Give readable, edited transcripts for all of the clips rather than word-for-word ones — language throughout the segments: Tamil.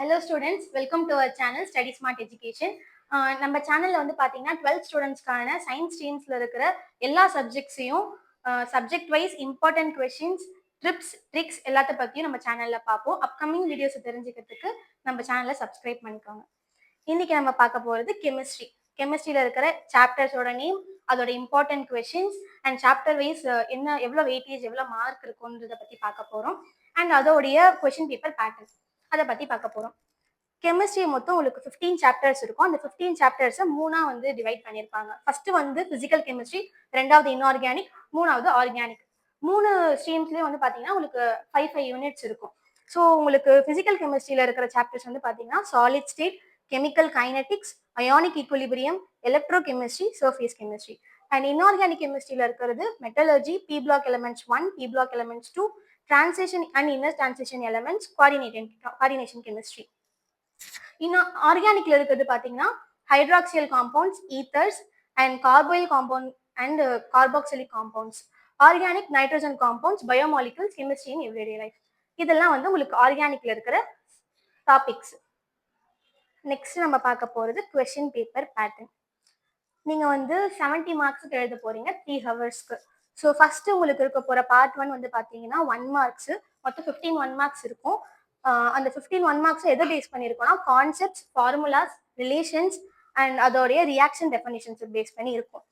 Hello students, welcome to our channel Study Smart Education. நம்ம சேனல்ல வந்து பாத்தீங்கன்னா 12th ஸ்டூடெண்ட்ஸ்க்கான சயின்ஸ் ஸ்ட்ரீம்ஸ்ல இருக்கிற எல்லா சப்ஜெக்ட்ஸையும் subject wise important questions tips tricks எல்லாத்த பத்தியும் நம்ம சேனல்ல பார்ப்போம். அப்கமிங் வீடியோஸ் தெரிஞ்சுக்கிறதுக்கு நம்ம சேனலை சப்ஸ்கிரைப் பண்ணிக்கோங்க. இன்னைக்கு நம்ம பார்க்க போறது கெமிஸ்ட்ரி. கெமிஸ்ட்ரியில இருக்கிற சாப்டர்ஸோட நேம், அதோட important questions and chapter wise என்ன எவ்வளவு வெயிட்டேஜ் எவ்வளவு மார்க் இருக்குன்றத பத்தி பார்க்க போறோம். அண்ட் அதோடைய கொஸ்டின் பேப்பர் பேட்டர்ன் அதை பத்தி பார்க்க போறோம். கெமிஸ்ட்ரி மொத்தம் உங்களுக்கு 15 சாப்டர்ஸ் இருக்கும். அந்த 15 சாப்டர்ஸை மூணா வந்து டிவைட் பண்ணியிருப்பாங்க. ஃபர்ஸ்ட் வந்து பிசிக்கல் கெமிஸ்ட்ரி, ரெண்டாவது இன்ஆர்கானிக், மூணாவது ஆர்கானிக். மூணு ஸ்ட்ரீம்ஸ்லயும் வந்து பாத்தீங்கன்னா உங்களுக்கு 5 யூனிட்ஸ் இருக்கும். ஸோ உங்களுக்கு பிசிக்கல் கெமிஸ்ட்ரியில இருக்கிற சாப்டர்ஸ் வந்து பாத்தீங்கன்னா solid state, chemical kinetics, ionic equilibrium, electro chemistry, surface chemistry. And inorganic கெமிஸ்ட்ரியில இருக்கிறது metallurgy, p block elements 1, p block elements 2, transition and inner transition elements, coordination chemistry. இன்னும் ஆர்கானிக்ல இருக்கிறது பாத்தீங்கன்னா hydroxyl compounds, ethers and carbonyl compound and carboxylic compounds, organic nitrogen compounds, biomolecules, chemistry in everyday life. இதெல்லாம் வந்து உங்களுக்கு ஆர்கானிக்ல இருக்கிற டாபிக்ஸ். நெக்ஸ்ட் நம்ம பார்க்க போறது கொஸ்டின் பேப்பர் பேட்டர்ன். நீங்க வந்து 70 மார்க்ஸ்க்கு எழுத போறீங்க 3 ஹவர்ஸ்க்கு. ஸோ ஃபர்ஸ்ட் உங்களுக்கு இருக்க போற பார்ட் 1 வந்து பாத்தீங்கன்னா 1 மார்க்ஸ், மொத்தம் 15 1 மார்க்ஸ் இருக்கும். அந்த 15 1 மார்க்ஸ் எதை பேஸ் பண்ணியிருக்கோம்னா கான்செப்ட்ஸ், ஃபார்முலாஸ், ரிலேஷன்ஸ் அண்ட் அதோடைய ரியாக்ஷன் டெஃபினிஷன்ஸ் பேஸ் பண்ணி இருக்கும்.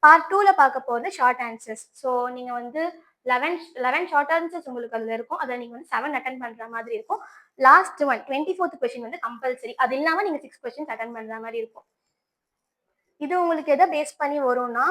பார்ட் 2ல பார்க்க போகிறது ஷார்ட் ஆன்சர்ஸ். ஸோ நீங்க வந்து 11 ஷார்ட் ஆன்சர்ஸ் உங்களுக்கு அதில் இருக்கும். அதை நீங்க வந்து 7 அட்டன் பண்ற மாதிரி இருக்கும். லாஸ்ட் ஒன் 24th கொஸ்டின் வந்து கம்பல்சரி. அது இல்லாம நீங்க 6 கொஸ்டின்ஸ் அட்டன் பண்ற மாதிரி இருக்கும். இது உங்களுக்கு எதை பேஸ் பண்ணி வரும்னா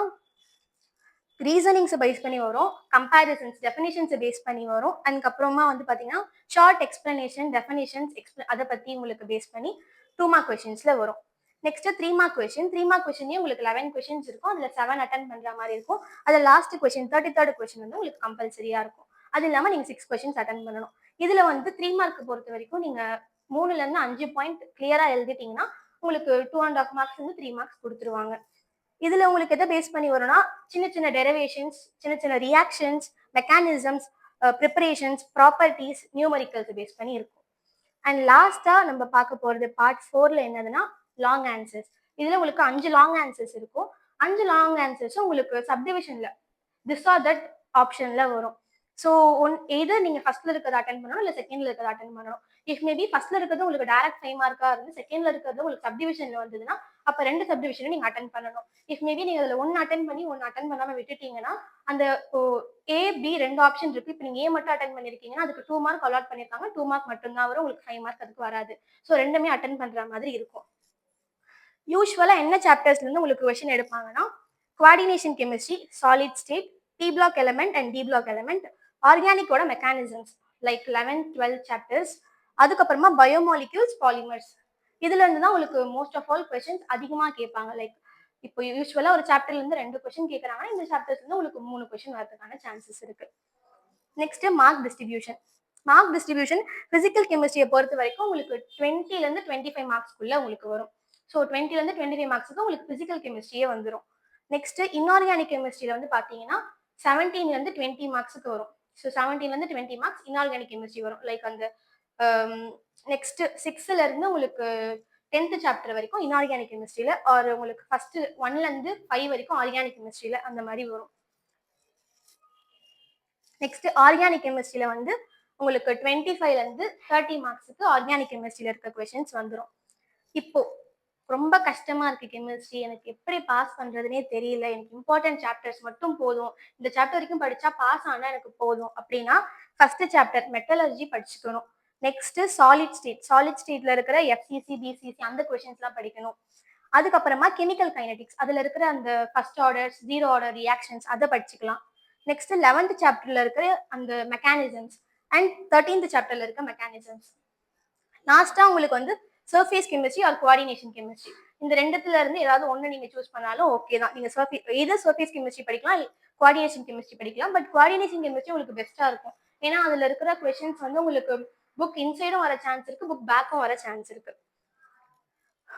ரீசனிங்ஸை பேஸ் பண்ணி வரும், கம்பேரிசன்ஸ் டெஃபினிஷன்ஸை பேஸ் பண்ணி வரும். அதுக்கப்புறமா வந்து பார்த்தீங்கன்னா ஷார்ட் எக்ஸ்பிளனேஷன், டெஃபினிஷன்ஸ் அதை பற்றி உங்களுக்கு பேஸ் பண்ணி 2 மார்க் கொஸ்டின்ஸ்ல வரும். Next 3 mark question. 3 மார்க் கொஸ்டினே உங்களுக்கு 11 கொஸ்டின்ஸ் இருக்கும். அதில் 7 அட்டன் பண்ணுற மாதிரி இருக்கும். அதில் லாஸ்ட் கொஸ்டின் 33rd கொஸ்டின் வந்து உங்களுக்கு கம்பல்சரியா இருக்கும். அது இல்லாமல் நீங்கள் 6 கொஸ்டின்ஸ் அட்டன் பண்ணணும். இதில் வந்து 3 மார்க் பொறுத்த வரைக்கும் நீங்கள் 3லேருந்து 5 பாயிண்ட் கிளியரா எழுதிட்டீங்கன்னா உங்களுக்கு 2.5 மார்க்ஸ் வந்து 3 மார்க்ஸ் கொடுத்துருவாங்க. இதுல உங்களுக்கு எதை பேஸ் பண்ணி வரும்னா சின்ன சின்ன டெரிவேஷன்ஸ், சின்ன சின்ன reactions, mechanisms, preparations, properties, numericals base பண்ணி இருக்கும். அண்ட் லாஸ்டா நம்ம பார்க்க போறது பார்ட் 4ல என்னதுன்னா லாங் ஆன்சர்ஸ். இதுல உங்களுக்கு 5 லாங் ஆன்சர்ஸ் இருக்கும். 5 லாங் ஆன்சர்ஸும் உங்களுக்கு சப்டிவிஷன்ல திஸ் ஆர் தட் ஆப்ஷன்ல வரும். ஸோ எதர் நீங்க ஃபர்ஸ்ட்ல இருக்கிறத அட்டன் பண்ணணும், இல்லை செகண்ட்ல இருக்கிறத அட்டன் பண்ணணும். இஃப் மேபி ஃபர்ஸ்ட்ல இருக்கிறது உங்களுக்கு டைரக்ட் 5 மார்க்கா இருந்து செகண்ட்ல இருக்கிறது உங்களுக்கு சப்டிவிஷன்ல வந்ததுன்னா அப்ப 2 சப்டிவிஷனும் நீங்க அட்டன் பண்ணணும். இஃப் மேபி நீங்க அதுல 1 அட்டன் பண்ணி 1 அட்டன் பண்ணாம விட்டுட்டீங்கன்னா அந்த ஏ பி 2 ஆப்ஷன் இருக்கு. இப்போ நீங்க ஏ மட்டும் அட்டன் பண்ணிருக்கீங்கன்னா அதுக்கு 2 மார்க் அலாட் பண்ணிருக்காங்க. 2 மார்க் மட்டும் தான் வரும், உங்களுக்கு 5 மார்க் அதுக்கு வராது. ஸோ ரெண்டுமே அட்டன் பண்ற மாதிரி இருக்கும். யூஸ்வலா என்ன சாப்டர்ஸ்ல இருந்து உங்களுக்கு கொஸ்டின் எடுப்பாங்கன்னா coordination chemistry, solid state, p block element and d block element, ஆர்கானிக்கோட மெக்கானிசம்ஸ் லைக் 11 12 சாப்டர்ஸ், அதுக்கப்புறமா பயோமாலிக்யூல்ஸ், பாலிமர்ஸ். இதுல இருந்து தான் உங்களுக்கு மோஸ்ட் ஆஃப் ஆல் கொஸ்டின்ஸ் அதிகமா கேட்பாங்க. லைக் இப்போ யூஸ்வலா ஒரு சாப்டர்ல இருந்து 2 கொஸ்டின் கேட்கறாங்கன்னா இந்த சாப்டர்ஸ்ல இருந்து உங்களுக்கு 3 கொஸ்டின் வரதுக்கான சான்சஸ் இருக்கு. Next mark distribution. Mark distribution physical கெமிஸ்ட்ரியை பொறுத்த வரைக்கும் உங்களுக்கு 20ல இருந்து 25 மார்க்ஸ்க்குள்ள உங்களுக்கு வரும். ஸோ 20ல இருந்து 25 மார்க்ஸ்க்கு உங்களுக்கு பிசிக்கல் கெமிஸ்ட்ரியே வந்துடும். நெக்ஸ்ட் இன்ஆர்கானிக் கெமிஸ்ட்ரியில வந்து பாத்தீங்கன்னா 17ல இருந்து 20 மார்க்ஸ்க்கு வரும். ஸோ 17ல இருந்து 20 மார்க்ஸ் இன்ஆர்கானிக் கெமிஸ்ட்ரி வரும். லைக் அந்த நெக்ஸ்ட் 6ல இருந்து உங்களுக்கு 10th சாப்டர் வரைக்கும் இன்ஆர்கானிக் கெமிஸ்ட்ரியில, ஆர் உங்களுக்கு ஃபர்ஸ்ட் 1ல இருந்து 5 வரைக்கும் ஆர்கானிக் கெமிஸ்ட்ரியில அந்த மாதிரி வரும். நெக்ஸ்ட் ஆர்கானிக் கெமிஸ்ட்ரியில வந்து உங்களுக்கு 25ல இருந்து 30 மார்க்ஸுக்கு ஆர்கானிக் கெமிஸ்ட்ரியில இருக்க கொஸ்டின்ஸ் வந்துடும். இப்போ ரொம்ப கஷ்டமா இருக்கு கெமிஸ்ட்ரி, எனக்கு எப்படி பாஸ் பண்றதுனே தெரியல, எனக்கு இம்பார்ட்டன்ட் சாப்டர்ஸ் மட்டும் போதும், இந்த சாப்டர் வரைக்கும் படிச்சா பாஸ் ஆனா எனக்கு போதும் அப்படின்னா ஃபர்ஸ்ட் சாப்டர் மெட்டலர்ஜி படிச்சுக்கணும். நெக்ஸ்ட் சாலிட் ஸ்டேட், சாலிட் ஸ்டேட்ல இருக்கிற எஃப்சிசி, பிசிசி அந்த கொஸ்டின்ஸ்லாம் படிக்கணும். அதுக்கப்புறமா கெமிக்கல் கைனடிக்ஸ், அதுல இருக்கிற அந்த first order, zero order reactions அதை படிச்சுக்கலாம். நெக்ஸ்ட் 11th சாப்டர்ல இருக்கிற அந்த மெக்கானிசம்ஸ் அண்ட் 13th சாப்டர்ல இருக்க மெக்கானிசம்ஸ். லாஸ்டா உங்களுக்கு வந்து surface chemistry R coordination chemistry. இந்த ரெண்டுத்துல இருந்து ஏதாவது ஒன்று நீங்க சூஸ் பண்ணாலும் ஓகே தான். நீங்க சர்ஃபேஸ் கெமிஸ்ட்ரி படிக்கலாம், கோஆர்டினேஷன் கெமிஸ்ட்ரி படிக்கலாம். பட் கோஆர்டினேஷன் கெமிஸ்ட்ரி உங்களுக்கு பெஸ்டா இருக்கும். ஏன்னா அதுல இருக்கிற கொஸ்டின்ஸ் வந்து உங்களுக்கு புக் இன்சைடும் வர சான்ஸ் இருக்கு, புக் பேக்கும் வர சான்ஸ் இருக்கு.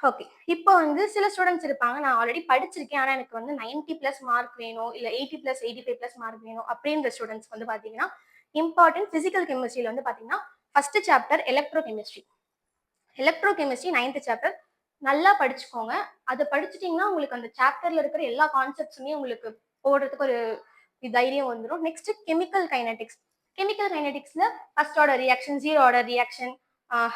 ஓகே, இப்போ வந்து சில ஸ்டூடெண்ட்ஸ் இருப்பாங்க, நான் ஆல்ரெடி படிச்சிருக்கேன் ஆனா எனக்கு வந்து 90+ மார்க் வேணும், இல்ல 80+, 85+ மார்க் வேணும் அப்படின்ற ஸ்டூடெண்ட்ஸ் வந்து பாத்தீங்கன்னா இம்பார்ட்டன்ட் பிசிக்கல் கெமிஸ்ட்ரியில வந்து பாத்தீங்கன்னா first chapter electro chemistry. Electrochemistry 9th chapter நல்லா படிச்சுக்கோங்க. அத படிச்சுட்டீங்கன்னா உங்களுக்கு அந்த சாப்டர்ல இருக்கிற எல்லா கான்செப்ட்ஸுமே உங்களுக்கு போடுறதுக்கு ஒரு தைரியம் வந்துரும். Next chemical kinetics. கெமிக்கல் கைனடிக்ஸ்ல first order reaction, zero order reaction,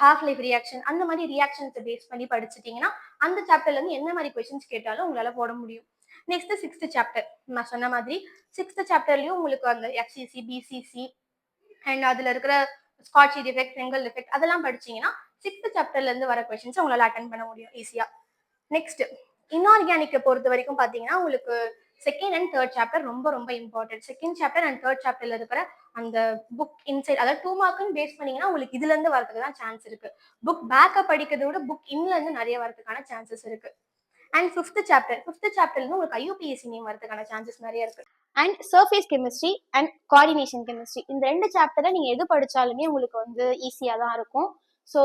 half life reaction அந்த மாதிரி ரியாக்ஷன்ஸை பேஸ் பண்ணி படிச்சுட்டீங்கன்னா அந்த சாப்டர்ல இருந்து என்ன மாதிரி கொஸ்டின்ஸ் கேட்டாலும் உங்களால போட முடியும். நெக்ஸ்ட் 6th சாப்டர் நான் சொன்ன மாதிரி 6th சாப்டர்லயும் உங்களுக்கு அந்த எஃப்சிசி, பிசிசி அண்ட் அதுல இருக்கிற ஸ்காட்ச் எஃபெக்ட், ஃப்ரெங்கல் எஃபெக்ட் அதெல்லாம் படிச்சீங்கன்னா 6th சாப்டர்ல இருந்து வர கொஸ்டின்ஸ் உங்களால அட்டன் பண்ண முடியும் ஈஸியா. நெக்ஸ்ட் இன்ஆர்கானிக்கை பொறுத்த வரைக்கும் பாத்தீங்கன்னா உங்களுக்கு செகண்ட் அண்ட் தேர்ட் சாப்டர் ரொம்ப ரொம்ப important. Second chapter and third சாப்டர்ல இருக்கிற அந்த புக் இன்சைட், அதாவது 2 மார்க்குன்னு பேஸ் பண்ணீங்கன்னா உங்களுக்கு இதுல இருந்து வரதுக்கு தான் சான்ஸ் இருக்கு. புக் பேக்க படிக்கிறத விட புக் இன்ல இருந்து நிறைய வரதுக்கான சான்சஸ் இருக்கு. அண்ட் ஃபிஃப்த் சாப்டர்ல இருந்து உங்களுக்கு ஐயூபிஎஸ்சி நேம் வரதுக்கான சான்சஸ் நிறைய இருக்கு. And surface chemistry and coordination chemistry இந்த 2 சாப்டரை நீங்க எது படிச்சாலுமே உங்களுக்கு வந்து ஈஸியா தான் இருக்கும். ஸோ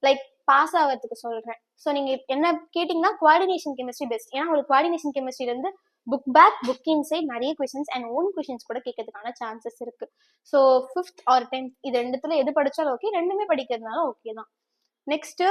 லைக் பாஸ் ஆகிறதுக்கு சொல்றேன். ஸோ நீங்க என்ன கேட்டீங்கன்னா கோஆர்டினேஷன் கெமிஸ்ட்ரி பெஸ்ட். ஏன்னா உங்களுக்கு கோஆர்டினேஷன் கெமிஸ்ட்ரில இருந்து புக் பேக், புக் இன்சைட் நிறைய கொஸ்டின்ஸ் அண்ட் ஓன் கொஸ்டின்ஸ் கூட கேட்கறதுக்கான சான்சஸ் இருக்கு. ஸோ 5th ஆர் 10th இது ரெண்டுத்துல எது படிச்சாலும் ஓகே, ரெண்டுமே படிக்கிறதுனால ஓகே தான். Next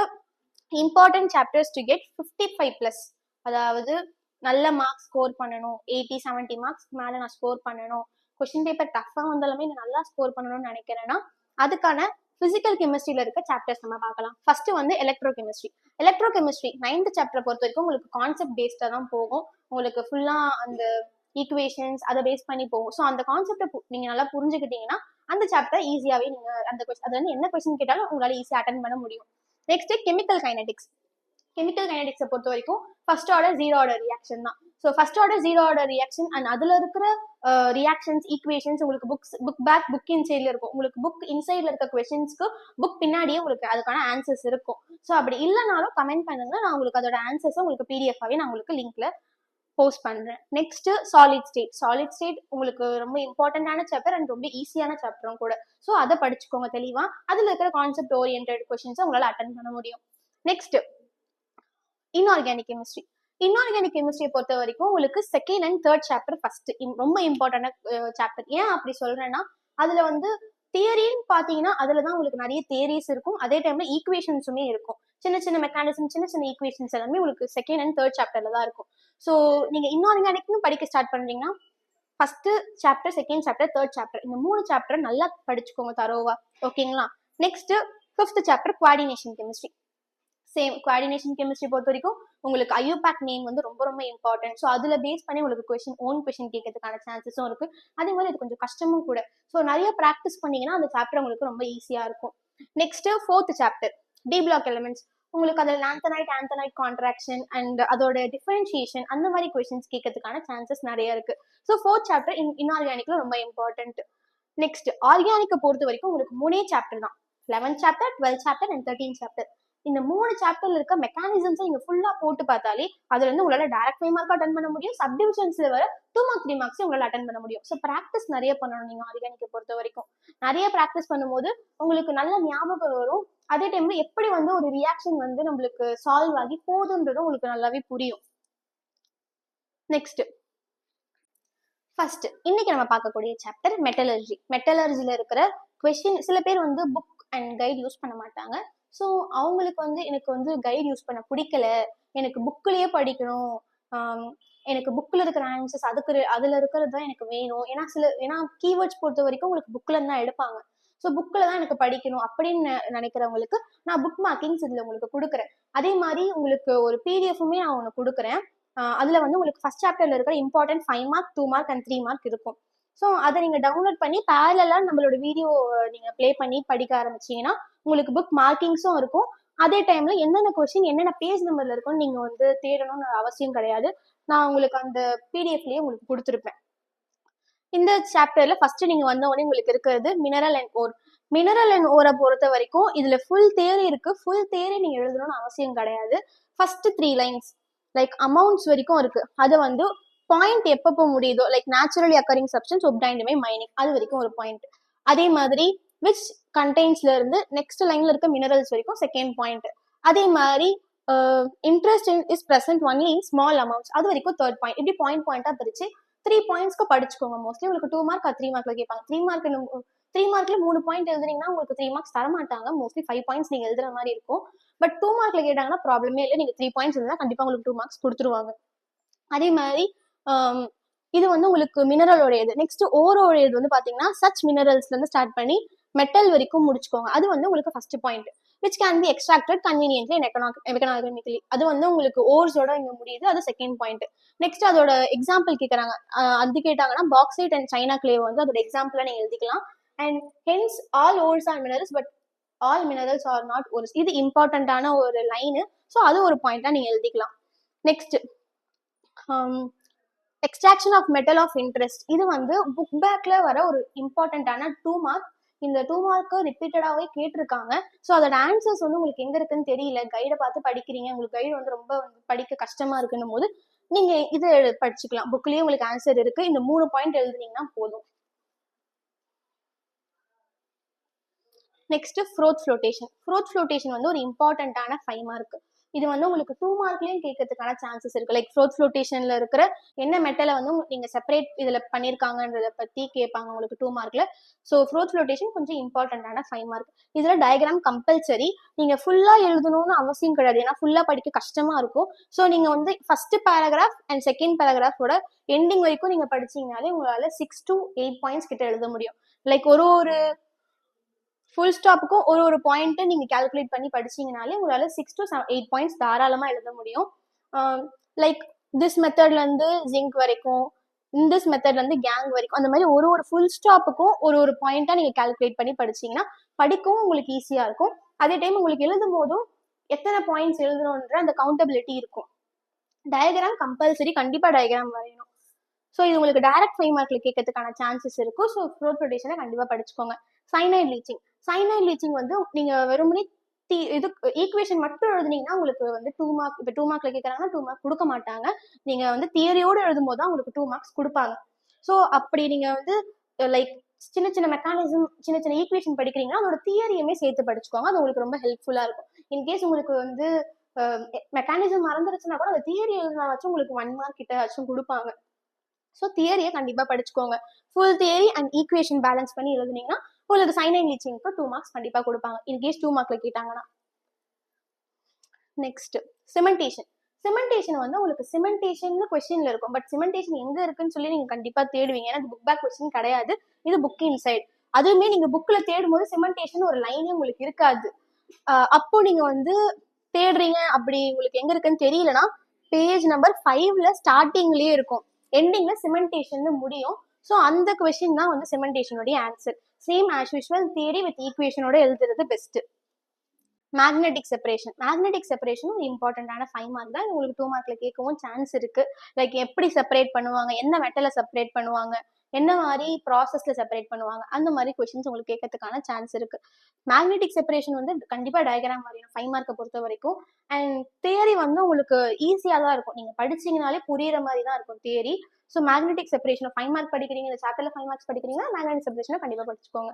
important chapters to get 55+, அதாவது நல்ல மார்க்ஸ் ஸ்கோர் பண்ணணும், 80-70 மார்க்ஸ் மேல நான் ஸ்கோர் பண்ணணும், கொஸ்டின் பேப்பர் டஃபா வந்தாலுமே நான் நல்லா ஸ்கோர் பண்ணணும்னு நினைக்கிறேன்னா அதுக்கான பிசிக்கல் கெமிஸ்ட்ரியில இருக்க சாப்டர்ஸ் நம்ம பார்க்கலாம். ஃபர்ஸ்ட் வந்து எலக்ட்ரோகெமிஸ்ட்ரி. 9th சாப்டர் பொறுத்த வரைக்கும் உங்களுக்கு கான்செப்ட் பேஸ்டா தான் போகும். உங்களுக்கு ஃபுல்லா அந்த ஈக்குவேஷன்ஸ் அதை பேஸ் பண்ணி போகும். ஸோ அந்த கான்செப்டை நீங்க நல்லா புரிஞ்சுக்கிட்டீங்கன்னா அந்த சாப்டர் ஈஸியாவே நீங்க அந்த அது வந்து என்ன கொஸ்டின் கேட்டாலும் உங்களால ஈஸியா அட்டன் பண்ண முடியும். Next chemical kinetics. கெமிக்கல் கைனடிக்ஸை பொறுத்த வரைக்கும் first order zero order reaction தான். So first order zero order reaction and அதுல இருக்கிற ரியாக்ஷன்ஸ், ஈக்குவேஷன்ஸ் உங்களுக்கு புக் பேக், புக் இன்சைட்ல இருக்கும். உங்களுக்கு புக் இன்சைட்ல இருக்க கொஸ்டின்ஸ்க்கு புக் பின்னாடியே உங்களுக்கு அதுக்கான ஆன்சர்ஸ் இருக்கும். ஸோ அப்படி இல்லைனாலும் கமெண்ட் பண்ணுங்க, நான் உங்களுக்கு அதோட ஆன்சர்ஸ் உங்களுக்கு பிடிஎஃபாவே நான் உங்களுக்கு லிங்க்ல போஸ்ட் பண்றேன். நெக்ஸ்ட் சாலிட் ஸ்டேட் உங்களுக்கு ரொம்ப இம்பார்ட்டன்டான சாப்டர் அண்ட் ரொம்ப ஈஸியான சாப்டரும் கூட. ஸோ அதை படிச்சுக்கோங்க தெளிவா. அதுல இருக்கிற கான்செப்ட் ஓரியன்டட் கொஸ்டின்ஸ் உங்களால அட்டன் பண்ண முடியும். நெக்ஸ்ட் இன்ஆர்கானிக் கெமிஸ்ட்ரியை பொறுத்த வரைக்கும் உங்களுக்கு second and third chapter first ரொம்ப இம்பார்ட்டன்டான சாப்டர். ஏன் அப்படி சொல்றேன்னா அதுல வந்து தியரின்னு பாத்தீங்கன்னா அதுலதான் உங்களுக்கு நிறைய தியரிஸ் இருக்கும், அதே டைம்ல ஈக்குவேஷன்ஸுமே இருக்கும். சின்ன சின்ன மெக்கானிசம், சின்ன சின்ன ஈக்குவேஷன்ஸ் எல்லாமே உங்களுக்கு செகண்ட் அண்ட் தேர்ட் சாப்டர்ல தான் இருக்கும். ஸோ நீங்க இன்ஆர்கானிக்னு படிக்க ஸ்டார்ட் பண்றீங்கன்னா first chapter, second chapter, third chapter இந்த 3 சாப்டர் நல்லா படிச்சுக்கோங்க தரோவா. ஓகேங்களா? Next 5th chapter coordination chemistry. Same coordination chemistry பொறுத்த வரைக்கும் உங்களுக்கு ஐயூபேக் நேம் வந்து ரொம்ப ரொம்ப இம்பார்ட்டன்ட். ஸோ அதுல பேஸ் பண்ணி உங்களுக்கு ஓன் கொஸ்டின் கேட்கறதுக்கான சான்சஸும் இருக்கு. அதே மாதிரி இது கொஞ்சம் கஷ்டமும் கூட. ஸோ நிறைய ப்ராக்டிஸ் பண்ணீங்கன்னா அந்த சாப்டர் உங்களுக்கு ரொம்ப ஈஸியா இருக்கும். Next 4th chapter d block elements. உங்களுக்கு அதில் ஆந்தனைட் கான்ட்ராக்ஷன் அண்ட் அதோட டிஃபரன்ஷியேஷன் அந்த மாதிரி கொஸ்டின்ஸ் கேட்கறதுக்கான சான்சஸ் நிறைய இருக்கு. ஸோ 4th சாப்டர் இன்ஆர்கானிக்ல ரொம்ப இம்பார்ட்டன்ட். நெக்ஸ்ட் ஆர்கானிக்கை பொறுத்த வரைக்கும் உங்களுக்கு 3 சாப்டர் தான். 11th chapter, 12th chapter and 13th chapter. இந்த 3 சாப்டர்ல இருக்க மெக்கானிசம்ஸ் நீங்க ஃபுல்லா போட்டு பார்த்தாலே அதுல இருந்து உங்களால டைரக்ட் 5 மார்க் அட்டன் பண்ண முடியும், சப்டிவிஷன்ஸ்ல வர 2 மார்க் 3 மார்க்ஸ் உங்களால அட்டன் பண்ண முடியும். ஸோ ப்ராக்டிஸ் நிறைய பண்ணணும். நீங்க ஆர்கானிக்கை பொறுத்த வரைக்கும் நிறைய ப்ராக்டிஸ் பண்ணும்போது உங்களுக்கு நல்ல ஞாபகம் வரும். அதே டைம்ல எப்படி வந்து ஒரு ரியாக்ஷன் வந்து நம்மளுக்கு சால்வ் ஆகி போகுதுன்றது உங்களுக்கு நல்லாவே புரியும். நெக்ஸ்ட் ஃபர்ஸ்ட் இன்னைக்கு நம்ம பார்க்கக்கூடிய சாப்டர் மெட்டலர்ஜி. மெட்டலர்ஜில இருக்கிற கொஸ்டின் சில பேர் வந்து புக் அண்ட் கைட் யூஸ் பண்ண மாட்டாங்க. ஸோ அவங்களுக்கு வந்து எனக்கு வந்து கைட் யூஸ் பண்ண பிடிக்கல, எனக்கு புக்கிலேயே படிக்கணும், எனக்கு புக்கில் இருக்கிற ஆன்சர்ஸ் அதில் இருக்கிறது தான் எனக்கு வேணும். ஏன்னா கீவேர்ட்ஸ் பொறுத்த வரைக்கும் உங்களுக்கு புக்கில் தான் எடுப்பாங்க. ஸோ புக்கில் தான் எனக்கு படிக்கணும் அப்படின்னு நினைக்கிறவங்களுக்கு நான் புக் மார்க்கிங்ஸ் இதில் உங்களுக்கு கொடுக்குறேன். அதே மாதிரி உங்களுக்கு ஒரு பிடிஎஃப்மே நான் ஒன்று கொடுக்குறேன். அதில் வந்து உங்களுக்கு ஃபர்ஸ்ட் சாப்டர்ல இருக்கிற important 5 mark, 2 mark and 3 mark இருக்கும். ஸோ அதை நீங்கள் டவுன்லோட் பண்ணி பேரலா நம்மளோட வீடியோ நீங்கள் ப்ளே பண்ணி படிக்க ஆரம்பிச்சீங்கன்னா உங்களுக்கு புக் மார்க்கிங்ஸும் இருக்கும். அதே டைம்ல என்னென்ன கொஸ்டின் என்னென்ன பேஜ் நம்பர்ல இருக்கும்னு நீங்க வந்து தேடணும்னு அவசியம் கிடையாது. நான் உங்களுக்கு அந்த பிடிஎஃப்லயே உங்களுக்கு கொடுத்துருப்பேன். இந்த சாப்டர்ல ஃபர்ஸ்ட் நீங்க வந்த உடனே உங்களுக்கு இருக்கிறது mineral and ore. Mineral and ஓரை பொறுத்த வரைக்கும் இதுல ஃபுல் தேரி இருக்கு. ஃபுல் தேரி நீங்க எழுதணும்னு அவசியம் கிடையாது. ஃபர்ஸ்ட் 3 லைன்ஸ் லைக் அமௌண்ட்ஸ் வரைக்கும் இருக்கு. அதை வந்து பாயிண்ட் எப்பப்போ முடியுதோ like naturally occurring substance obtained by mining அது வரைக்கும் ஒரு பாயிண்ட். அதே மாதிரி விச் கண்டெய்ன்ஸ்ல இருந்து நெக்ஸ்ட் லைன்ல இருக்க மினரல்ஸ் வரைக்கும் செகண்ட் பாயிண்ட். அதே மாதிரி interest is present only in small amounts அது வரைக்கும் தேர்ட் பாயிண்ட். இப்படி பாயிண்டா பிரிச்சு 3 பாயிண்ட்ஸ்க்கு படிச்சுக்கோங்க. மோஸ்ட்லி உங்களுக்கு 2 மார்க் 3 மார்க்ல கேட்பாங்க. 3 மார்க்ல 3 பாயிண்ட் எழுதுனீங்கன்னா உங்களுக்கு 3 மார்க்ஸ் தர மாட்டாங்க, மோஸ்ட்லி 5 பாயிண்ட்ஸ் நீங்க எழுதுற மாதிரி இருக்கும். பட் 2 மார்க்ல கேட்டாங்கன்னா ப்ராப்ளமே இல்லை, நீங்க 3 பாயிண்ட்ஸ் எழுதுனா கண்டிப்பா உங்களுக்கு 2 மார்க்ஸ் கொடுத்துருவாங்க. அதே மாதிரி இது வந்து உங்களுக்கு மினரலோடையது. நெக்ஸ்ட் ஓரோடையது வந்து பாத்தீங்கன்னா சச் மினரல்ஸ்ல இருந்து ஸ்டார்ட் பண்ணி மெட்டல் வரைக்கும் முடிச்சுக்கோங்க. அது வந்து உங்களுக்கு first point, which can be extracted conveniently and economically. அது வந்து உங்களுக்கு ஓர்ஸோட இங்க முடியுது, அது செகண்ட் பாயிண்ட். நெக்ஸ்ட் அதோட எக்ஸாம்பிள் கேட்கறாங்க, அது கேட்டாங்கன்னா பாக்சைட் அண்ட் சைனா கிளே வந்து அதோட எக்ஸாம்பிளா நீங்க எழுதிக்கலாம். And hence all ores are minerals but all minerals are not ores. இது இம்பார்ட்டன்டான ஒரு லைனு, ஸோ அது ஒரு பாயிண்டா நீங்க எழுதிக்கலாம். Next extraction of metal of interest. இது வந்து புக் பேக்ல வர ஒரு இம்பார்ட்டன்டான 2 மார்க். இந்த 2 மார்க்கு ரிப்பீட்டடாவே கேட்டிருக்காங்க. ஸோ அதோட ஆன்சர்ஸ் வந்து உங்களுக்கு எங்க இருக்குன்னு தெரியல, கைடை பார்த்து படிக்கிறீங்க, உங்களுக்கு கைடு வந்து ரொம்ப படிக்க கஷ்டமா இருக்குன்னும் போது நீங்க இது படிச்சுக்கலாம். புக்லயே உங்களுக்கு ஆன்சர் இருக்கு, இந்த 3 பாயிண்ட் எழுதுனீங்கன்னா போதும். Next froth flotation. Froth flotation வந்து ஒரு இம்பார்ட்டன்டான 5 மார்க். இது வந்து உங்களுக்கு 2 மார்க்லயும் கேட்கறதுக்கான சான்சஸ் இருக்கு. லைக் ஃப்ரோத் ஃப்ளோட்டேஷன்ல இருக்கிற என்ன மெட்டலை வந்து நீங்க செப்பரேட் இதுல பண்ணிருக்காங்கன்றத பத்தி கேட்பாங்க உங்களுக்கு 2 மார்க்ல. ஸோ ஃப்ரோத் ஃப்ளோட்டேஷன் கொஞ்சம் இம்பார்ட்டன்டான 5 மார்க். இதுல டயக்ராம் கம்பல்சரி, நீங்க ஃபுல்லா எழுதணும்னு அவசியம் கிடையாது, ஏன்னா ஃபுல்லா படிக்க கஷ்டமா இருக்கும். ஸோ நீங்க வந்து ஃபர்ஸ்ட் பேராகிராஃப் அண்ட் செகண்ட் பேராகிராஃபோட எண்டிங் வரைக்கும் நீங்க படிச்சீங்கனாலே உங்களால 6 to 8 பாயிண்ட்ஸ் கிட்ட எழுத முடியும். லைக் ஒரு ஃபுல் ஸ்டாப்புக்கும் ஒரு பாயிண்ட் நீங்க கால்குலேட் பண்ணி படிச்சீங்கனாலே உங்களால 6 to 8 பாயிண்ட்ஸ் தாராளமா எழுத முடியும். லைக் திஸ் மெத்தட்ல இருந்து ஜிங்க் வரைக்கும், இந்த மெத்தட்ல இருந்து கேங் வரைக்கும், அந்த மாதிரி ஒரு ஃபுல் ஸ்டாப்புக்கும் ஒரு பாயிண்டா நீங்க கால்குலேட் பண்ணி படிச்சீங்கன்னா படிக்கவும் உங்களுக்கு ஈஸியா இருக்கும். அதே டைம் உங்களுக்கு எழுதும் போதும் எத்தனை பாயிண்ட்ஸ் எழுதணும்ன்ற அந்த கவுண்டபிலிட்டி இருக்கும். டயக்ராம் கம்பல்சரி, கண்டிப்பா டயக்ராம் வரையணும். ஸோ இது உங்களுக்கு டைரக்ட் 5 மார்க்ல கேட்கறதுக்கான சான்சஸ் இருக்கும். ஸோ ஃப்ளோட் ப்ரொடக்ஷனை கண்டிப்பா படிச்சுக்கோங்க. Cyanide leaching. சைனைட் லீச்சிங் வந்து நீங்க வெறுமனே இது ஈக்குவேஷன் மட்டும் எழுதுனீங்கன்னா உங்களுக்கு வந்து 2 மார்க். இப்போ 2 மார்க்ல கேட்கறாங்கன்னா 2 மார்க் கொடுக்க மாட்டாங்க. நீங்க வந்து தியரியோட எழுதும் போது தான் உங்களுக்கு 2 மார்க்ஸ் கொடுப்பாங்க. ஸோ அப்படி நீங்க வந்து லைக் சின்ன சின்ன மெக்கானிசம், சின்ன சின்ன ஈக்குவேஷன் படிக்கிறீங்கன்னா அதோட தியரியுமே சேர்த்து படிச்சுக்கோங்க, அது உங்களுக்கு ரொம்ப ஹெல்ப்ஃபுல்லா இருக்கும். இன்கேஸ் உங்களுக்கு வந்து மெக்கானிசம் மறந்துருச்சுன்னா கூட அந்த தியரி எழுதினா வச்சு உங்களுக்கு 1 மார்க் கிட்ட வச்சும் கொடுப்பாங்க. ஸோ தியரியை கண்டிப்பா படிச்சுக்கோங்க. Full theory and equation balance பண்ணி எழுதுனீங்கன்னா உங்களுக்கு சைனைட் லீச்சிங்க்கு 2 மார்க்ஸ் கண்டிப்பா கொடுப்பாங்க, இன்கேஸ் 2 மார்க்ல கேட்டாங்கன்னா. Next cementation. சிமெண்டேஷன் வந்து உங்களுக்கு சிமெண்டேஷன் கொஸ்டின்ல இருக்கும், பட் சிமெண்டேஷன் எங்க இருக்குன்னு சொல்லி நீங்க கண்டிப்பா தேடுவீங்க, ஏன்னா புக் பேக் கொஸ்டின் கிடையாது, இது புக் இன்சைட். அதுவுமே நீங்க புக்ல தேடும் போது சிமெண்டேஷன் ஒரு லைனே உங்களுக்கு இருக்காது. அப்போ நீங்க வந்து தேடுறீங்க, அப்படி உங்களுக்கு எங்க இருக்குன்னு தெரியலனா பேஜ் நம்பர் 5ல ஸ்டார்டிங்லயே இருக்கும், எண்டிங்ல சிமெண்டேஷன் முடியும். ஸோ அந்த கொஸ்டின் தான் வந்து சிமெண்டேஷனுடைய answer. Same as usual theory with ஈக்குவேஷனோட எழுதுறது best. Magnetic separation. Magnetic separation ஒரு இம்பார்ட்டன்டான 5 மார்க் தான், உங்களுக்கு 2 மார்க்ல கேட்கவும் சான்ஸ் இருக்கு. லைக் எப்படி செப்பரேட் பண்ணுவாங்க, என்ன மெட்டலை செப்பரேட் பண்ணுவாங்க, என்ன மாதிரி ப்ராசஸ்ல செப்பரேட் பண்ணுவாங்க, அந்த மாதிரி கொஸ்டின்ஸ் உங்களுக்கு கேட்கறதுக்கான சான்ஸ் இருக்கு. மேக்னெட்டிக் செப்பரேஷன் வந்து கண்டிப்பா டயக்ராம் வரையும் 5 மார்க்கை பொறுத்த வரைக்கும். அண்ட் தியரி வந்து உங்களுக்கு ஈஸியா தான் இருக்கும், நீங்க படிச்சீங்கனாலே புரியுற மாதிரி தான் இருக்கும் theory. So magnetic separation 5 mark படிக்கிறீங்க, இந்த சாப்டர்ல 5 மார்க்ஸ் படிக்கிறீங்கன்னா மேக்னெட்டிக் செப்பரேஷனை கண்டிப்பா படிச்சுக்கோங்க.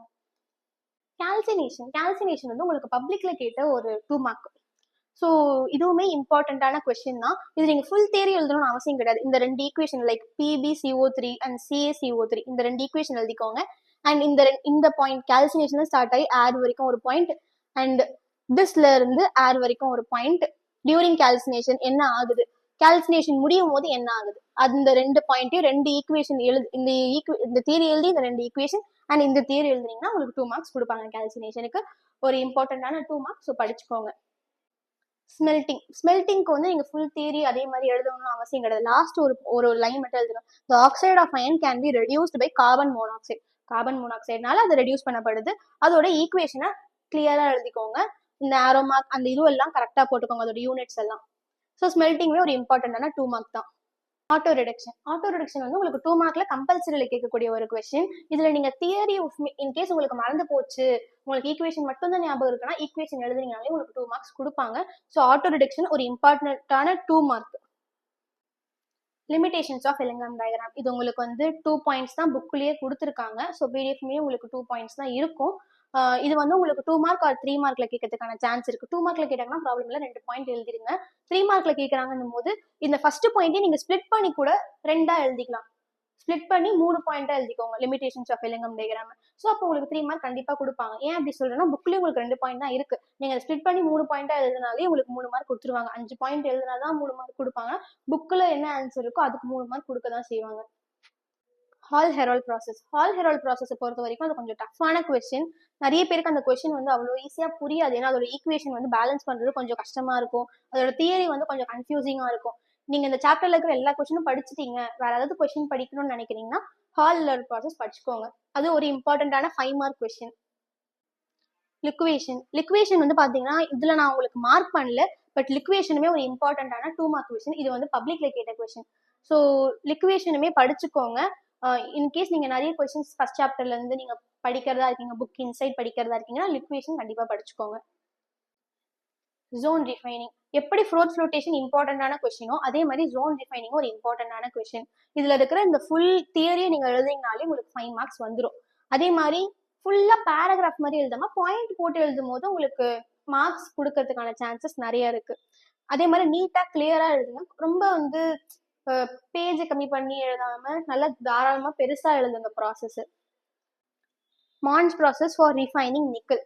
கால்சினேஷன் வந்து உங்களுக்கு பப்ளிக்ல கேட்ட ஒரு 2 மார்க். ஸோ இதுவுமே இம்பார்ட்டன்டான கொஸ்டின் தான். இது நீங்க ஃபுல் தியரி எழுதணும்னு அவசியம் கிடையாது. இந்த 2 equation like PbCO3 and CaCO3 இந்த 2 ஈக்குவேஷன் எழுதிக்கோங்க. அண்ட் இந்த பாயிண்ட் கால்சினேஷன் ஸ்டார்ட் ஆகி ஏர் வரைக்கும் ஒரு பாயிண்ட், அண்ட் திஸ்ல இருந்து ஏர் வரைக்கும் ஒரு பாயிண்ட். டியூரிங் கால்சினேஷன் என்ன ஆகுது, கால்சினேஷன் முடியும் போது என்ன ஆகுது, அந்த 2 பாயிண்ட்டையும் 2 ஈக்குவேஷன் எழுது. இந்த தியரி எழுதி இந்த 2 ஈக்குவேஷன் அண்ட் இந்த தியரி எழுதுனீங்கன்னா உங்களுக்கு 2 மார்க்ஸ் கொடுப்பாங்க. கால்சினேஷனுக்கு ஒரு இம்பார்ட்டன்டான 2 மார்க்ஸ், ஸோ படிச்சுக்கோங்க. ஸ்மெல்டிங்க்கு வந்து நீங்க ஃபுல் தியரி அதே மாதிரி எழுதணும்னு அவசியம் கிடையாது. லாஸ்ட் ஒரு லைன் மட்டும் எழுதணும். The oxide of iron can be reduced by carbon monoxide. Carbon மோனாக்சைடுனால அது ரெடியூஸ் பண்ணப்படுது. அதோட ஈக்குவேஷனை கிளியரா எழுதிக்கோங்க. இந்த ஆரோ மார்க் அந்த இதுவெல்லாம் கரெக்டா போட்டுக்கோங்க, அதோட யூனிட்ஸ் எல்லாம். ஸோ ஸ்மெல்டிங்மே ஒரு இம்பார்ட்டன்டான 2 மார்க் தான். ஆட்டோ ரிடக்ஷன் வந்து உங்களுக்கு 2 மார்க்ல கம்பல்சரியில கேட்கக்கூடிய ஒரு கொஸ்டின். இதுல நீங்க தியரி இன்கேஸ் உங்களுக்கு மறந்து போச்சு, உங்களுக்கு ஈக்குவேஷன் மட்டும் தான் ஞாபகம் இருக்குன்னா ஈக்குவேஷன் எழுதுனீங்கனாலே உங்களுக்கு 2 மார்க்ஸ் கொடுப்பாங்க. ஸோ ஆட்டோ ரிடக்ஷன் ஒரு இம்பார்ட்டன்டான 2 mark. Limitations of Ellingham diagram. இது உங்களுக்கு வந்து 2 பாயிண்ட்ஸ் தான் புக்லயே கொடுத்துருக்காங்க. ஸோ பிடிஎஃப்மே உங்களுக்கு 2 பாயிண்ட்ஸ் தான் இருக்கும். இது வந்து உங்களுக்கு 2 மார்க் ஆர் 3 மார்க்ல கேட்கறதுக்கான சான்ஸ் இருக்கு. 2 மார்க்ல கேட்டாங்கன்னா ப்ராப்ளம் இல்லை, 2 பாயிண்ட் எழுதிருங்க. 3 மார்க்ல கேட்கறாங்கன்னும் போது இந்த ஃபர்ஸ்ட் பாயிண்டே நீங்க ஸ்பிளிட் பண்ணி கூட 2ஆ எழுதிக்கலாம். ஸ்ப்ளிட் பண்ணி 3 பாயிண்டா எழுதிக்கோங்க limitations of Ellingham diagram. So அப்போ உங்களுக்கு 3 மார்க் கண்டிப்பா கொடுப்பாங்க. ஏன் அப்படி சொல்றேன்னா புக்லயும் உங்களுக்கு 2 பாயிண்ட் தான் இருக்கு. நீங்க ஸ்ப்ளிட் பண்ணி 3 பாயிண்டா எழுதினாலே உங்களுக்கு 3 மார்க் கொடுத்துருவாங்க. 5 பாயிண்ட் எழுதினாதான் 3 மார்க் கொடுப்பாங்க. புக்ல என்ன ஆன்சர் இருக்கோ அதுக்கு 3 மார்க் கொடுக்க தான் செய்வாங்க. Hall Heroult process. Hall Heroult ப்ராசஸை பொறுத்த வரைக்கும் அது கொஞ்சம் டஃப்பான கொஸ்டின். நிறைய பேருக்கு அந்த கொஸ்டின் வந்து அவ்வளோ ஈஸியா புரியாது. ஏன்னா அதோட ஈக்குவேஷன் வந்து பேலன்ஸ் பண்றது கொஞ்சம் கஷ்டமா இருக்கும். அதோட தியரி வந்து கொஞ்சம் கன்ஃபியூசிங்கா இருக்கும். நீங்க இந்த சாப்டர்ல இருக்கிற எல்லா கொஸ்டினும் படிச்சுட்டீங்க, வேற ஏதாவது கொஸ்டின் படிக்கணும்னு நினைக்கிறீங்கன்னா ஹால் ஹெரால்ட் ப்ராசஸ் படிச்சுக்கோங்க. அது ஒரு இம்பார்ட்டன்டான 5 மார்க் கொஸ்டின். லிக்வேஷன் வந்து பாத்தீங்கன்னா இதுல நான் உங்களுக்கு மார்க் பண்ணல, பட் லிக்வேஷனுமே ஒரு இம்பார்ட்டன்டான 2 மார்க் கொஸ்டின். இது வந்து பப்ளிக்ல கேட்ட கொஸ்டின். ஸோ லிக்வேஷனுமே படிச்சுக்கோங்க. இன்கேஸ் நீங்க நிறைய கொஸ்டின்ஸ் ஃபர்ஸ்ட் சாப்டர்ல இருந்து நீங்க படிக்கிறதா இருக்கீங்க, புக் இன்சைட் படிக்கிறதா இருக்கீங்கன்னா லிக்வேஷன் கண்டிப்பா படிச்சுக்கோங்க. Zone refining. எப்படி ஃப்ரோத் ஃப்ளோட்டேஷன் இம்பார்ட்டன்டான கொஸ்டினோ அதே மாதிரி ஜோன் டிஃபைனிங் ஒரு இம்பார்ட்டன்டான கொஸ்டின். இதுல இருக்கிற இந்த ஃபுல் தியரியை நீங்க எழுதிங்கனாலே உங்களுக்கு 5 மார்க்ஸ் வந்துடும். அதே மாதிரி ஃபுல்லா பேராகிராஃப் மாதிரி எழுதாம பாயிண்ட் போட்டு எழுதும் போது உங்களுக்கு மார்க்ஸ் கொடுக்கறதுக்கான சான்சஸ் நிறைய இருக்கு. அதே மாதிரி நீட்டா கிளியரா எழுதுங்க. ரொம்ப வந்து பேஜ் கம்மி பண்ணி எழுதாம நல்லா தாராளமா பெருசா எழுதுங்க process. மான்ஸ் process for refining nickel.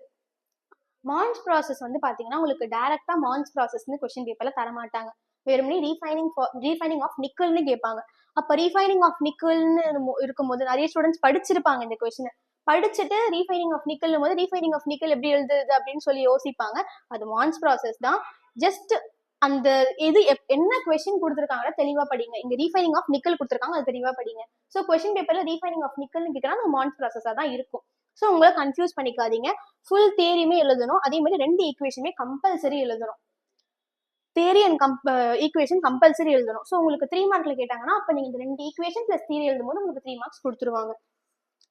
மான்ஸ் process வந்து பாத்தீங்கன்னா உங்களுக்கு டைரக்டா மான்ஸ் ப்ராசஸ்னு கொஸ்டின் பேப்பர்ல தரமாட்டாங்க. வெறுமனே ரீஃபைனிங் ஆஃப் நிக்கல்னு கேட்பாங்க. அப்ப ரீஃபைனிங் ஆஃப் நிக்கல்னு இருக்கும்போது நிறைய ஸ்டூடெண்ட்ஸ் படிச்சிருப்பாங்க இந்த கொஸ்டின். படிச்சுட்டு ரீஃபைனிங் ஆஃப் நிக்கல் போது ரீஃபைனிங் ஆஃப் நிக்கல் எப்படி எழுதுது அப்படின்னு சொல்லி யோசிப்பாங்க. அது மான்ஸ் ப்ராசஸ் தான். ஜஸ்ட் அந்த இது என்ன கொஸ்டின் கொடுத்துருக்காங்களோ தெளிவா படிங்க. இங்க ரீஃபைனிங் ஆஃப் நிக்கல் கொடுத்துருக்காங்க, அது தெளிவா படிங்க. ஸோ கொஸ்டின் பேப்பர்ல ரீஃபைனிங் ஆஃப் நிக்கல்னு கேட்கறாங்க, மான்ஸ் ப்ராசஸா தான் இருக்கும். ஸோ உங்களை கன்ஃபியூஸ் பண்ணிக்காதீங்க. ஃபுல் தியரியுமே எழுதணும். அதே மாதிரி 2 ஈக்குவேஷனுமே கம்பல்சரி எழுதணும். தியரி அண்ட் ஈக்குவேஷன் கம்பல்சரி எழுதணும். ஸோ உங்களுக்கு 3 மார்க்ல கேட்டாங்கன்னா அப்ப நீங்க இந்த 2 ஈக்குவேஷன் பிளஸ் தியரி எழுதும் போது உங்களுக்கு 3 மார்க்ஸ் கொடுத்துருவாங்க.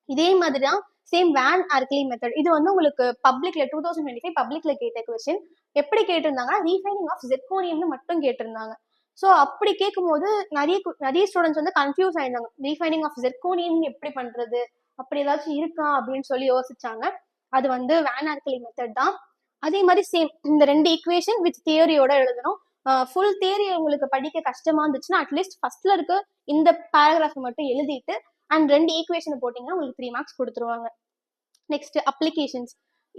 இதே மாதிரி தான் சேம் வேன் ஆர்க்லி மெத்தட். இது வந்து உங்களுக்கு பப்ளிக்ல 2025 பப்ளிக்ல கேட்ட கொஸ்டின். எப்படி கேட்டிருந்தாங்கன்னா ரீஃபைனிங் ஆஃப் ஜெர்கோனியம்னு மட்டும் கேட்டிருந்தாங்க. ஸோ அப்படி கேட்கும்போது நிறைய ஸ்டூடெண்ட்ஸ் வந்து கன்ஃபியூஸ் ஆயிருந்தாங்க. ரீஃபைனிங் ஆஃப் ஜெர்கோனியம் எப்படி பண்றது, அப்படி ஏதாச்சும் இருக்கா அப்படின்னு சொல்லி யோசிச்சாங்க. அது வந்து வேன் ஆர்க்லி மெத்தட் தான். அதே மாதிரி சேம் இந்த 2 ஈக்குவேஷன் வித் தியரியோட எழுதணும். ஃபுல் தியரி உங்களுக்கு படிக்க கஷ்டமா இருந்துச்சுன்னா அட்லீஸ்ட் ஃபர்ஸ்ட்ல இருக்க இந்த பேராகிராஃப் மட்டும் எழுதிட்டு அண்ட் 2 ஈக்குவேஷன் போட்டீங்கன்னா உங்களுக்கு 3 மார்க்ஸ் கொடுத்துருவாங்க. Next applications.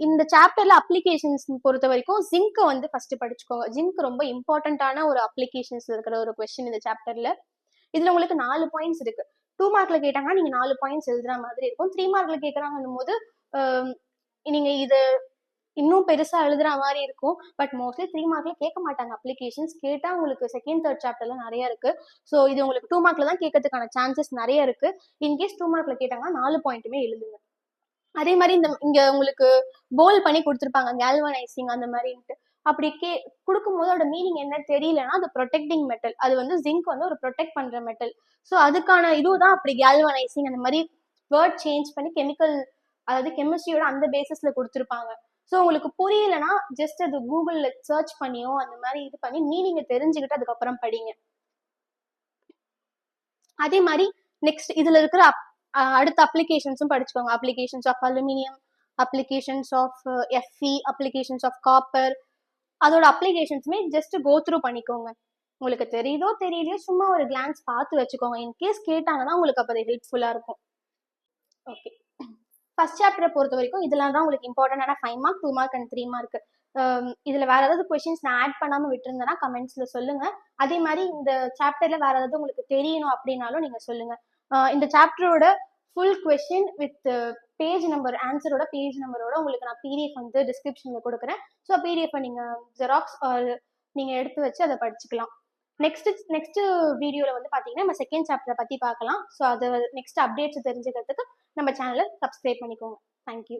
இந்த சாப்டர்ல அப்ளிகேஷன்ஸ் பொறுத்த வரைக்கும் ஜிங்க் வந்து ஃபர்ஸ்ட் படிச்சுக்கோங்க. ஜிங்க் ரொம்ப இம்பார்ட்டன்டான ஒரு அப்ளிகேஷன்ஸ் இருக்கிற ஒரு கொஸ்டின் இந்த சாப்டர்ல. இதுல உங்களுக்கு 4 பாயிண்ட்ஸ் இருக்கு. 2 மார்க்ல கேட்டாங்கன்னா நீங்க 4 பாயிண்ட்ஸ் எழுதுற மாதிரி இருக்கும். 3 மார்க்ல கேட்கறாங்கன்னும் போது நீங்க இது இன்னும் பெருசா எழுதுற மாதிரி இருக்கும். பட் மோஸ்ட்லி 3 மார்க்ல கேட்க மாட்டாங்க அப்ளிகேஷன்ஸ். கேட்டா உங்களுக்கு செகண்ட் தேர்ட் சாப்டர்ல நிறைய இருக்கு. ஸோ இது உங்களுக்கு 2 மார்க்ல தான் கேட்கறதுக்கான சான்சஸ் நிறைய இருக்கு. இன்கேஸ் 2 மார்க்ல கேட்டாங்கன்னா 4 பாயிண்ட்டுமே எழுதுங்க. அதே மாதிரி இங்க உங்களுக்கு போல் பண்ணி கொடுத்துருப்பாங்க கேல்வனைசிங் அந்த மாதிரின்ட்டு. அப்படி கொடுக்கும்போது அதோட மீனிங் என்ன தெரியலன்னா அது ப்ரொடெக்டிங் மெட்டல். அது வந்து ஜிங்க் வந்து ஒரு ப்ரொடெக்ட் பண்ற மெட்டல். ஸோ அதுக்கான இதுதான் அப்படி கேல்வனைசிங் அந்த மாதிரி வேர்ட் சேஞ்ச் பண்ணி கெமிக்கல் அதாவது கெமிஸ்ட்ரியோட அந்த பேசிஸ்ல கொடுத்துருப்பாங்க. ஸோ உங்களுக்கு புரியலன்னா ஜஸ்ட் அது கூகுள்ல சர்ச் பண்ணியோ அந்த மாதிரி இது பண்ணி மீனிங்கை தெரிஞ்சுக்கிட்டு அதுக்கப்புறம் படிங்க. அதே மாதிரி நெக்ஸ்ட் இதுல இருக்கிற அடுத்த அப்ளிகேஷன்ஸும் படிச்சுக்கோங்க. Applications of aluminium, applications of F E, applications of copper. அதோட அப்ளிகேஷன்ஸுமே ஜஸ்ட் கோ த்ரூ பண்ணிக்கோங்க. உங்களுக்கு தெரியுதோ தெரியலையோ சும்மா ஒரு கிளான்ஸ் பார்த்து வச்சுக்கோங்க. இன்கேஸ் கேட்டாங்கன்னா உங்களுக்கு அப்போ அது ஹெல்ப்ஃபுல்லா இருக்கும். ஓகே, ஃபர்ஸ்ட் சாப்டரை பொறுத்த வரைக்கும் இதெல்லாம் தான் உங்களுக்கு இம்பார்ட்டன்டான 5 மார்க், 2 மார்க் அண்ட் 3 மார்க். இதுல வேற ஏதாவது கொஸ்டின்ஸ் நான் ஆட் பண்ணாம விட்டுருந்தேன்னா கமெண்ட்ஸ்ல சொல்லுங்க. அதே மாதிரி இந்த சாப்டர்ல வேற ஏதாவது உங்களுக்கு தெரியணும் அப்படின்னாலும் நீங்க சொல்லுங்க. இந்த சாப்டரோட full question with page number, ஆன்சரோட பேஜ் நம்பரோட உங்களுக்கு நான் பிடிஎஃப் வந்து டிஸ்கிரிப்ஷன்ல கொடுக்குறேன். ஸோ பிடிஎஃப் நீங்க ஜெராக்ஸ் நீங்க எடுத்து வச்சு அதை படிச்சுக்கலாம். நெக்ஸ்ட் வீடியோல வந்து பாத்தீங்கன்னா நம்ம செகண்ட் சாப்டரை பத்தி பார்க்கலாம். ஸோ அது நெக்ஸ்ட் அப்டேட்ஸ் தெரிஞ்சுக்கிறதுக்கு நம்ம சேனலை சப்ஸ்கிரைப் பண்ணிக்கோங்க. தேங்க்யூ.